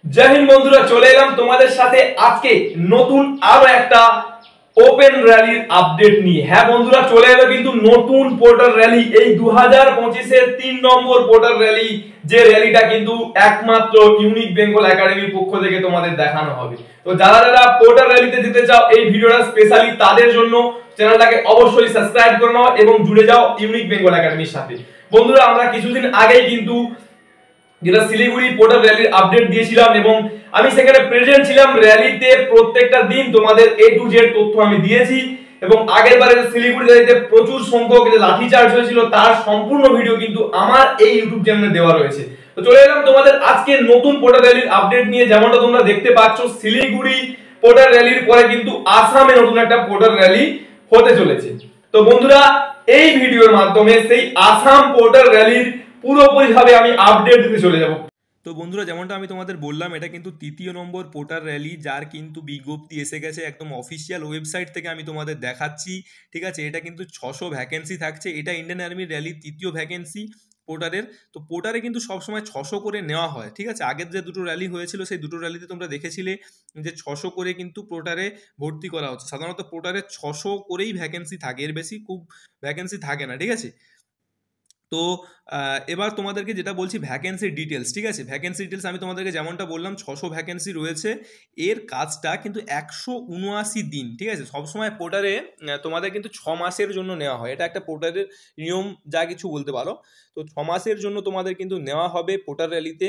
জয় হিন্দ বন্ধুরা, চলে এলাম তোমাদের সাথে আজকে নতুন আরো একটা ওপেন র্যালির আপডেট নিয়ে। হ্যাঁ বন্ধুরা, চলে এলো কিন্তু নতুন পোর্টাল র্যালি, এই 2025-এর 3 নম্বর পোর্টাল র্যালি, যে র্যালিটা কিন্তু একমাত্র ইউনিক বেঙ্গল একাডেমির পক্ষ থেকে তোমাদের দেখানো হবে। তো যারা যারা পোর্টাল র্যালিতে যেতে চাও, এই ভিডিওটা স্পেশালি তাদের জন্য। চ্যানেলটাকে অবশ্যই সাবস্ক্রাইব করে নাও এবং জুড়ে যাও ইউনিক বেঙ্গল একাডেমির সাথে। বন্ধুরা, আমরা কিছুদিন আগেই কিন্তু যেটা শিলিগুড়ি পোর্টাল র্যালির আপডেট দিয়েছিলাম এবং আমি সেখানে প্রেজেন্ট ছিলাম র্যালিতে। প্রত্যেকটা দিন তোমাদের A to Z তথ্য আমি দিয়েছি এবং আগের বারে শিলিগুড়ি র্যালিতে প্রচুর সংখ্যক যে লাঠি চার্জ হয়েছিল তার সম্পূর্ণ ভিডিও কিন্তু আমার এই ইউটিউব চ্যানেলে দেওয়া রয়েছে। তো চলে এলাম তোমাদের আজকে নতুন পোর্টাল র্যালির আপডেট নিয়ে। যেমনটা তোমরা দেখতে পাচ্ছ, শিলিগুড়ি পোর্টাল র্যালির পরে কিন্তু আসামে নতুন একটা পোর্টাল র্যালি হতে চলেছে। তো বন্ধুরা, এই ভিডিওর মাধ্যমে সেই আসাম পোর্টাল র্যালির পুরোপুরিভাবে আমি আপডেট দিতে চলে যাব। তো বন্ধুরা, যেমনটা আমি তোমাদের বললাম, এটা কিন্তু তৃতীয় নম্বর পোর্টাল র্যালি, যার কিন্তু বিজ্ঞপ্তি এসে গেছে একদম অফিসিয়াল ওয়েবসাইট থেকে। আমি তোমাদের দেখাচ্ছি, ঠিক আছে। এটা কিন্তু 600 ভ্যাকেন্সি থাকছে। এটা ইন্ডিয়ান আর্মির র্যালির তৃতীয় ভ্যাকেন্সি পোর্টারের। তো পোর্টারে কিন্তু সবসময় 600 করে নেওয়া হয়, ঠিক আছে। আগের যে দুটো র্যালি হয়েছিল সেই দুটো র্যালিতে তোমরা দেখেছিলে যে 600 করে কিন্তু পোর্টারে ভর্তি করা হচ্ছে। সাধারণত পোর্টারে 600 করেই ভ্যাকেন্সি থাকে, এর বেশি খুব ভ্যাকেন্সি থাকে না, ঠিক আছে। তো এবার তোমাদেরকে যেটা বলছি ভ্যাকেন্সি ডিটেলস, ঠিক আছে। ভ্যাকেন্সি ডিটেলস আমি তোমাদেরকে যেমনটা বললাম, 600 ভ্যাকেন্সি রয়েছে। এর কাজটা কিন্তু 179 দিন, ঠিক আছে। সবসময় পোর্টারে তোমাদের কিন্তু 6 মাসের জন্য নেওয়া হয়। এটা একটা পোর্টারের নিয়ম, যা কিছু বলতে পারো। তো 6 মাসের জন্য তোমাদের কিন্তু নেওয়া হবে পোর্টাল র্যালিতে।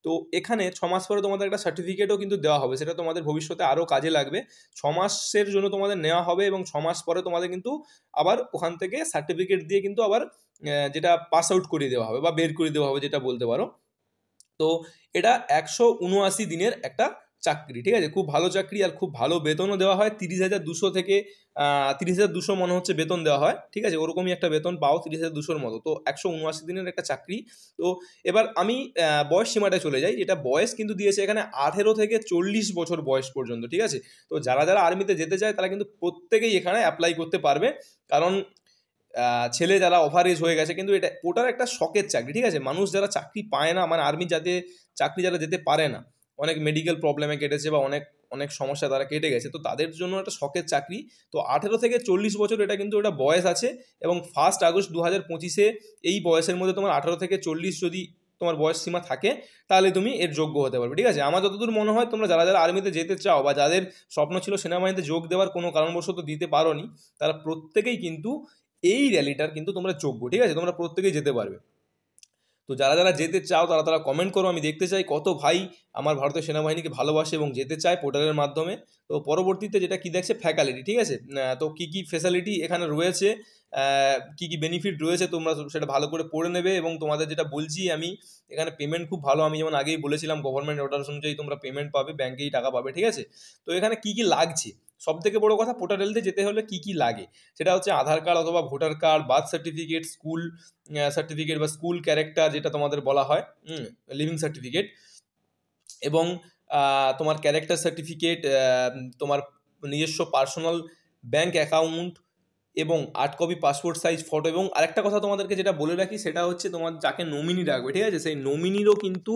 তো এখানে 6 মাস পরে তোমাদের একটা সার্টিফিকেটও কিন্তু দেওয়া হবে, সেটা তোমাদের ভবিষ্যতে আরও কাজে লাগবে। 6 মাসের জন্য তোমাদের নেওয়া হবে এবং 6 মাস পরে তোমাদের কিন্তু আবার ওখান থেকে সার্টিফিকেট দিয়ে কিন্তু আবার যেটা পাস আউট করিয়ে দেওয়া হবে বা বের করে দেওয়া হবে, যেটা বলতে পারো। তো এটা 179 দিনের একটা চাকরি, ঠিক আছে। খুব ভালো চাকরি আর খুব ভালো বেতনও দেওয়া হয়। 30,200 থেকে 30,200 মনে হচ্ছে বেতন দেওয়া হয়, ঠিক আছে। ওরকমই একটা বেতন পাও 30,200-র মতো। তো 179 দিনের একটা চাকরি। তো এবার আমি বয়স সীমাটা চলে যাই, যেটা বয়স কিন্তু দিয়েছে এখানে 18 থেকে 40 বছর বয়স পর্যন্ত, ঠিক আছে। তো যারা যারা আর্মিতে যেতে চায় তারা কিন্তু প্রত্যেকেই এখানে অ্যাপ্লাই করতে পারবে, কারণ ছেলে যারা ওভার এজ হয়ে গেছে, কিন্তু এটা ওটার একটা শখের চাকরি, ঠিক আছে। মানুষ যারা চাকরি পায় না, মানে আর্মি যাতে চাকরি যারা যেতে পারে না, অনেক মেডিকেল প্রবলেমে কেটেছে বা অনেক অনেক সমস্যা তারা কেটে গেছে, তো তাদের জন্য একটা শখের চাকরি। তো 18 থেকে 40 বছর এটা কিন্তু এটা বয়স আছে এবং 1 আগস্ট 2025-এ এই বয়সের মধ্যে তোমার 18 থেকে 40 যদি তোমার বয়স সীমা থাকে, তাহলে তুমি এর যোগ্য হতে পারবে, ঠিক আছে। আমার যতদূর মনে হয় তোমরা যারা যারা আর্মিতে যেতে চাও বা যাদের স্বপ্ন ছিল সেনাবাহিনীতে যোগ দেওয়ার, কোনো কারণবশত দিতে পারোনি, তারা প্রত্যেকেই কিন্তু এই র্যালিটার কিন্তু তোমরা যোগ্য, ঠিক আছে। তোমরা প্রত্যেকেই যেতে পারবে। তো যারা যারা যেতে চাও তারা তারা কমেন্ট করো, আমি দেখতে চাই কত ভাই আমার ভারতীয় সেনাবাহিনীকে ভালোবাসে এবং যেতে চায় পোর্টালের মাধ্যমে। তো পরবর্তীতে যেটা কি দেখছে ফ্যাকাল্টি, ঠিক আছে। তো কি কি ফেসিলিটি এখানে রয়েছে, কি কি বেনিফিট রয়েছে, তোমরা সেটা ভালো করে পড়ে নেবে। এবং তোমাদের যেটা বলছি আমি, এখানে পেমেন্ট খুব ভালো। আমি যেমন আগেই বলেছিলাম, গভর্নমেন্ট অর্ডার অনুযায়ী তোমরা পেমেন্ট পাবে, ব্যাংকেই টাকা পাবে, ঠিক আছে। তো এখানে কি কি লাগছে, সব থেকে বড় কথা, পোর্টাল র্যালিতে যেতে হলে কি কি লাগে সেটা হচ্ছে আধার কার্ড অথবা voter card, birth certificate, school certificate বা স্কুল ক্যারেক্টার যেটা তোমাদের বলা হয়, লিভিং সার্টিফিকেট, এবং তোমার ক্যারেক্টার সার্টিফিকেট, তোমার নিজস্ব পার্সোনাল ব্যাংক অ্যাকাউন্ট এবং 8 কপি পাসপোর্ট সাইজ ফটো। এবং আরেকটা কথা তোমাদেরকে যেটা বলে রাখি, সেটা হচ্ছে তোমার যাকে নমিনি রাখবে, ঠিক আছে, সেই নমিনিরও কিন্তু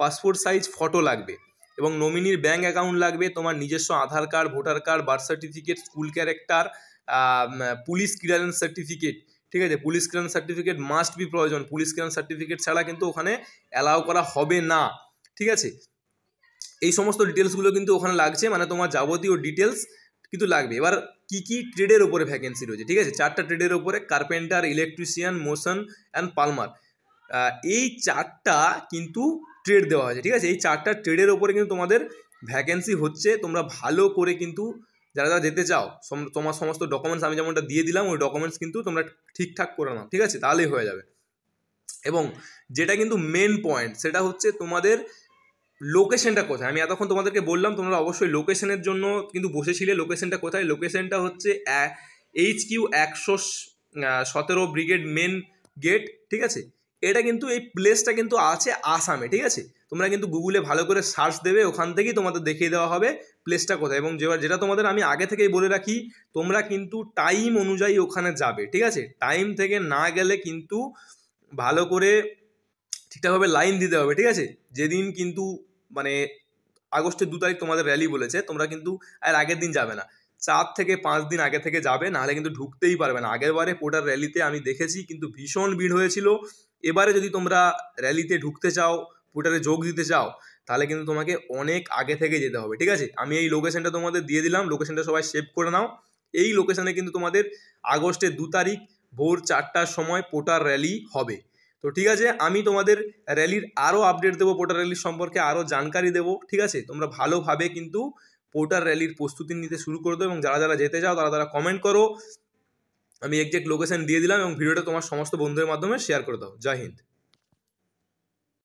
পাসপোর্ট সাইজ ফটো লাগবে এবং নমিনির ব্যাংক অ্যাকাউন্ট লাগবে, তোমার নিজস্ব Aadhaar card, voter card, birth certificate, school character, police clearance certificate, ঠিক আছে। Police clearance certificate must be প্রয়োজন। পুলিশ ক্লিয়ারেন্স সার্টিফিকেট ছাড়া কিন্তু ওখানে অ্যালাউ করা হবে না, ঠিক আছে। এই সমস্ত ডিটেলসগুলো কিন্তু ওখানে লাগছে, মানে তোমার যাবতীয় ডিটেলস কিন্তু লাগবে। এবার কি কি ট্রেডের ওপরে ভ্যাকেন্সি রয়েছে, ঠিক আছে। 4টা ট্রেডের ওপরে, carpenter, electrician, motion and Palmer, এই 4টা কিন্তু ট্রেড দেওয়া হয়েছে, ঠিক আছে। এই 4টা ট্রেডের ওপরে কিন্তু তোমাদের ভ্যাকেন্সি হচ্ছে। তোমরা ভালো করে কিন্তু যারা যারা যেতে চাও, তোমার সমস্ত ডকুমেন্টস আমি যেমনটা দিয়ে দিলাম, ওই ডকুমেন্টস কিন্তু তোমরা ঠিকঠাক করে নাও, ঠিক আছে, তাহলেই হয়ে যাবে। এবং যেটা কিন্তু মেন পয়েন্ট, সেটা হচ্ছে তোমাদের লোকেশনটা কোথায়। আমি এতক্ষণ তোমাদেরকে বললাম, তোমরা অবশ্যই লোকেশনের জন্য কিন্তু বসেছিলে। লোকেশনটা কোথায়? লোকেশনটা হচ্ছে HQ 117 ব্রিগেড মেন গেট, ঠিক আছে। এটা কিন্তু এই প্লেসটা কিন্তু আছে আসামে, ঠিক আছে। তোমরা কিন্তু গুগলে ভালো করে সার্চ দেবে, ওখান থেকেই তোমাদের দেখিয়ে দেওয়া হবে প্লেসটা কোথায়। এবং যেটা তোমাদের আমি আগে থেকেই বলে রাখি, তোমরা কিন্তু টাইম অনুযায়ী ওখানে যাবে, ঠিক আছে। টাইম থেকে না গেলে কিন্তু ভালো করে ঠিকঠাকভাবে লাইন দিতে হবে, ঠিক আছে। যেদিন কিন্তু মানে আগস্টের 2 তারিখ তোমাদের র্যালি বলেছে, তোমরা কিন্তু আর আগের দিন যাবে না, 4 থেকে 5 দিন আগে থেকে যাবে, নাহলে কিন্তু ঢুকতেই পারবে না। আগের বারে পোর্টার র্যালিতে আমি দেখেছি কিন্তু ভীষণ ভিড় হয়েছিল। এবারে যদি তোমরা র্যালিতে ঢুকতে চাও, পোর্টারে যোগ দিতে চাও, তাহলে কিন্তু তোমাকে অনেক আগে থেকে যেতে হবে, ঠিক আছে? আমি এই লোকেশনটা তোমাদের দিয়ে দিলাম, লোকেশনটা সবাই সেভ করে নাও। এই লোকেশনে কিন্তু তোমাদের আগস্টের 2 তারিখ ভোর 4টার সময় পোর্টার র্যালি হবে। তো ঠিক আছে, আমি তোমাদের র্যালির আরও আপডেট দেবো, পোর্টার র্যালির সম্পর্কে আরও জানকারি দেবো, ঠিক আছে? তোমরা ভালোভাবে কিন্তু পোর্টার র্যালির প্রস্তুতি নিতে শুরু করে দেবো, এবং যারা যারা যেতে চাও তারা তারা কমেন্ট করো। আমি এক্সাক্ট লোকেশন দিয়ে দিলাম, এবং ভিডিওটা তোমার সমস্ত বন্ধুদের মাধ্যমে শেয়ার করে দাও। জয় হিন্দ।